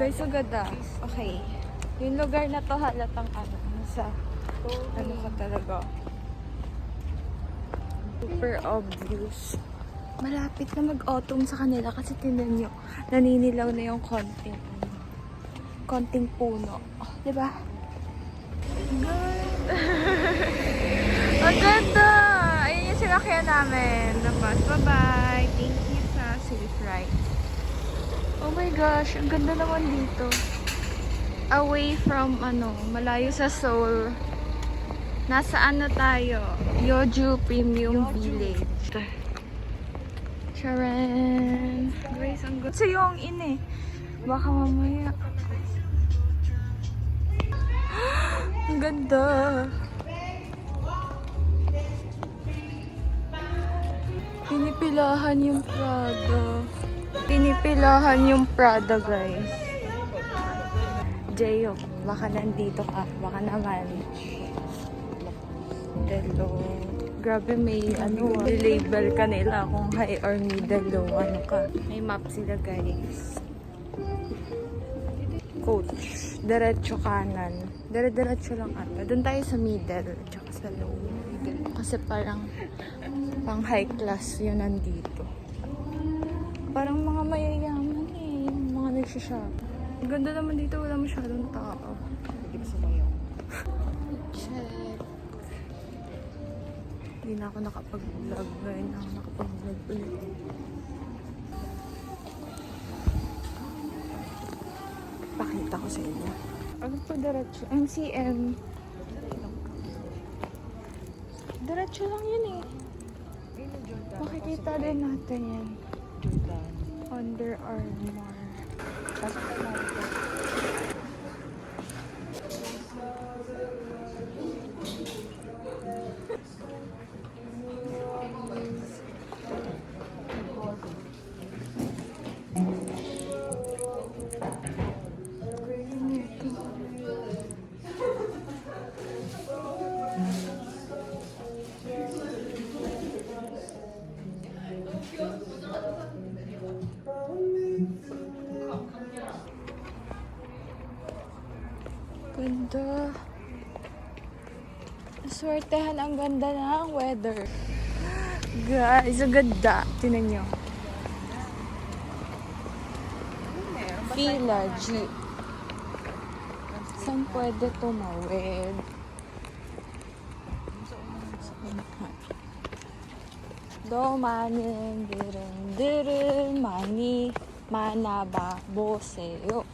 Guys, so ganda. Okay. Yung lugar na to halatang sa ka talaga. Super obvious. Malapit na mag-autumn sa kanila kasi tinan nyo, naninilaw na yung konting puno. Oh, diba? Good! Ang ganda! Ayun yung sinakyan namin. Bye-bye! Thank you sa safe ride. Oh my gosh, ang ganda naman dito. Away from malayo sa Seoul. Nasaan na tayo? Yeoju Premium Village. Charan! Grace, ang ganda. Sa yung in baka mamaya. Ang ganda. Pinipilahan yung Prada. Pinipilahan yung Prada, guys. Jeyo, baka nandito ka. Baka naman. Hello. Grabe, may label ka nila kung high or middle low, ka. May map sila, guys. Coach. Diretso kanan. Diretso lang ata. Doon tayo sa middle, tsaka sa low. Kasi parang pang high class yun nandito. Parang mga mayayaman mga nagsishop. Ang ganda naman dito, wala masyadong tao. Hindi ba sumayaw? Check. Hindi na ako nakapag-vlog. Ngayon na ako nakapag-vlog ulit. Pakita ko sa inyo. Ano po diretso? MCM. Diretso lang yun Makikita din natin yan. Under Armour. Pasok tayo natin. Ganda. Swertehan, ang ganda ng weather. Guys, ang ganda. Tinan nyo. Fila Jeep. Saan pwede tumawid? Do manin diren mani manaba boseyo.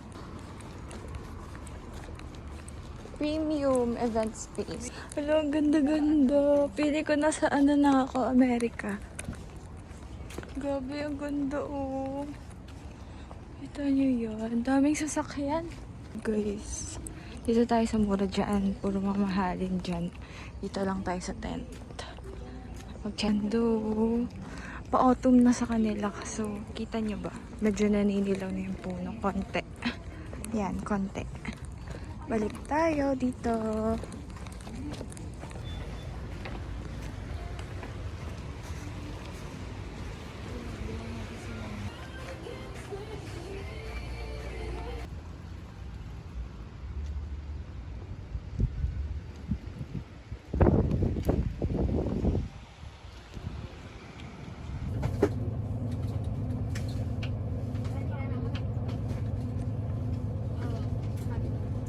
Premium event space. Hello, ang ganda-ganda. Pili ko na sa na ako, Amerika. Grabe, ang ganda Kita nyo yun. Ang daming sasakyan. Guys, dito tayo sa mura dyan. Puro mamahalin dyan. Dito lang tayo sa tent. Magtsando. Pa-autumn na sa kanila. So, kita nyo ba? Medyo naninilaw na yung puno. Konti. Yan, konti. Balik tayo dito.